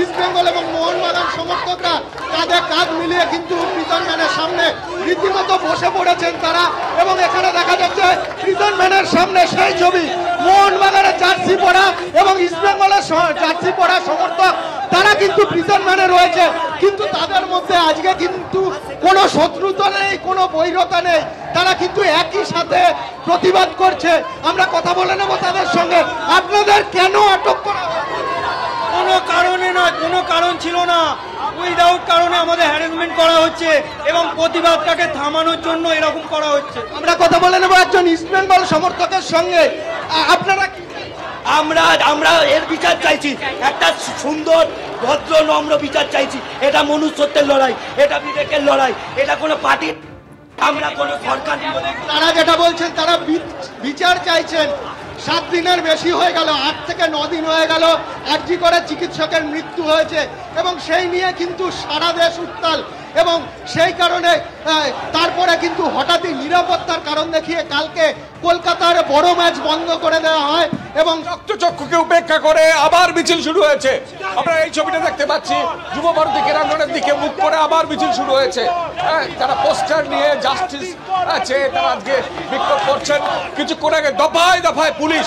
East Bengal এবং মোহনবাগান সমর্থকরা কাঁধে কাঁধ মিলিয়ে কিন্তু প্রিজন ভ্যানের সামনে রীতিমতো বসে পড়েছেন তারা। এবং এখানে দেখা যাচ্ছে প্রিজন ভ্যানের সামনে সেই ছবি, মোহনবাগানের জার্সি পরা এবং ইস্ট বেঙ্গলের জার্সি পরা সমর্থক তারা কিন্তু প্রিজন ভ্যানে রয়েছে। কিন্তু তাদের মধ্যে আজকে কিন্তু কোনো শত্রুতা নেই, কোনো বৈরতা নেই, তারা কিন্তু একই সাথে প্রতিবাদ করছে। আমরা কথা বলে নেব তাদের সঙ্গে। আপনাদের কেন আটক করা হয়? কোনো কারণে নয়, কোনো কারণ ছিল না, উইদাউট কারণে আমাদের হ্যারাসমেন্ট করা হচ্ছে এবং প্রতিবাদটাকে থামানোর জন্য এরকম করা হচ্ছে। আমরা কথা বলে নেব একজন ইস্ট বেঙ্গল সমর্থকের সঙ্গে। আপনারা আমরা এর বিচার চাইছি, একটা সুন্দর ভদ্র নম্র বিচার চাইছি। এটা মনুষ্যত্বের লড়াই, এটা বিবেকের লড়াই, এটা কোনো পার্টির, আমরা কোনো সরকার। তারা যেটা বলছেন তারা বিচার চাইছেন। 7 দিনের বেশি হয়ে গেল, 8 থেকে 9 দিন হয়ে গেল আরজি করে চিকিৎসকের মৃত্যু হয়েছে এবং সেই নিয়ে কিন্তু সারা দেশ উত্তাল। এবং সেই কারণে তারপরে কিন্তু হঠাৎই নিরাপত্তার কারণ দেখিয়ে কালকে কলকাতার বড় ম্যাচ বন্ধ করে দেওয়া হয় এবং রক্তচক্ষুকে উপেক্ষা করে আবার মিছিল শুরু হয়েছে। আমরা এই ছবিটা দেখতে পাচ্ছি, যুব ভারতী ক্রীড়াঙ্গনের দিকে মুখ করে আবার মিছিল শুরু হয়েছে। যারা পোস্টার নিয়ে জাস্টিস আছে তারা আজকে বিক্ষোভ করছেন। কিছুক্ষণ আগে দফায় দফায় পুলিশ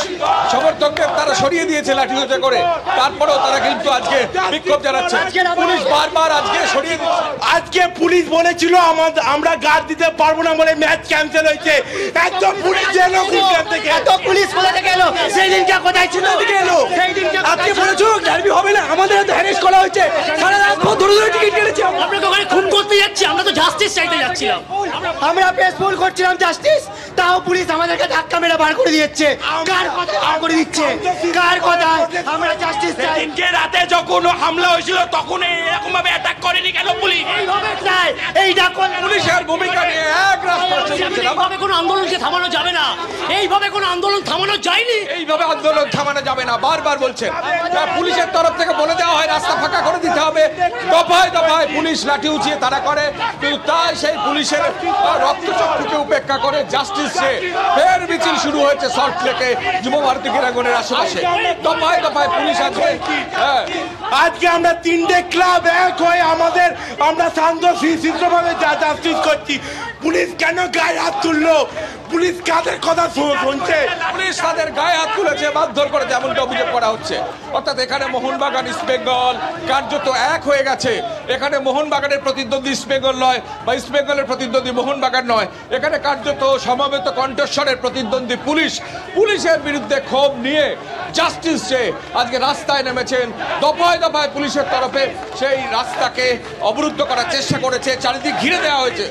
সমর্থকদের তারা সরিয়ে দিয়েছে লাঠিসোঁটা করে, তারপরেও তারা কিন্তু আজকে বিক্ষোভ জানাচ্ছে। পুলিশ বারবার আজকে সরিয়ে দিচ্ছে। আজকে পুলিশ বলেছিল আমরা গার্ড দিতে পারবো না বলে ম্যাচ ক্যান্সেল হয়েছে। এত পুলিশ এলো কোথা থেকে? এত পুলিশ কোথা থেকে এলো? সেই দিনটা কোথায় ছিল? আজকে বলেছো ডার্বি হবে না, আমাদের তো হ্যারেস করা হয়েছে, সারা রাত ধরে ধরে টিকিট কেটেছি। আমরা তো ওখানে খুন করতে যাচ্ছি, আমরা তো জাস্টিস চাইতে যাচ্ছিলাম। আমরা পেসফুল করছিলাম জাস্টিস, তাও পুলিশ আমাদেরকে ধাক্কা মেরে বার করে দিচ্ছে। কার কথা বার করে দিচ্ছে? কার কথা? আমরা জাস্টিস চাই। দিনকে রাতে যখন হামলা হয়েছিল তখন এরকম ভাবে অ্যাটাক করেনি কেন পুলিশ? এইভাবে চাই, এইটা পুলিশের ভূমিকা নিয়ে এক রাস্তা চলছে। এইভাবে কোনো আন্দোলনকে থামানো যাবে না, এইভাবে কোনো আন্দোলন থামানো যায়নি। এইভাবে আন্দোলন থামানো যাবে না, বারবার বলছেন। পুলিশের তরফ থেকে বলে দেওয়া হয় রাস্তা ফাঁকা করে দিতে হবে, দফায় দফায় পুলিশ লাঠি উঁচিয়ে তারা করে, কিন্তু তাই সেই পুলিশের রক্তচক্ষুকে উপেক্ষা করে জাস্টিস সে ফের মিছিল শুরু হয়েছে সল্টলেকে যুব ভারতী ক্রীড়াঙ্গনের আশেপাশে। দফায় দফায় পুলিশ আজকে আমরা 3টে ক্লাব এক হয়ে আমরা শান্ত শিষ্টভাবে জাস্টিস করছি। পুলিশ কেন গায়ে হাত তুললো? পুলিশ কাদের কথা শুনছে? পুলিশ তাদের গায়ে হাত তুলেছে, মারধর করেছে, এমনটা অভিযোগ করা হচ্ছে। অর্থাৎ এখানে মোহনবাগান ইস্ট বেঙ্গল কার্যত এক হয়ে গেছে। এখানে মোহনবাগানের প্রতিদ্বন্দ্বী ইস্ট বেঙ্গল নয়, বা ইস্ট বেঙ্গলের প্রতিদ্বন্দ্বী মোহনবাগান নয়। এখানে কার্যত সমবেত কণ্ঠস্বরের প্রতিদ্বন্দ্বী পুলিশ। পুলিশের বিরুদ্ধে ক্ষোভ নিয়ে জাস্টিস চেয়ে আজকে রাস্তায় নেমেছেন। দফায় দফায় পুলিশের তরফে সেই রাস্তাকে অবরুদ্ধ করার চেষ্টা করেছে, চারিদিক ঘিরে দেওয়া হয়েছে।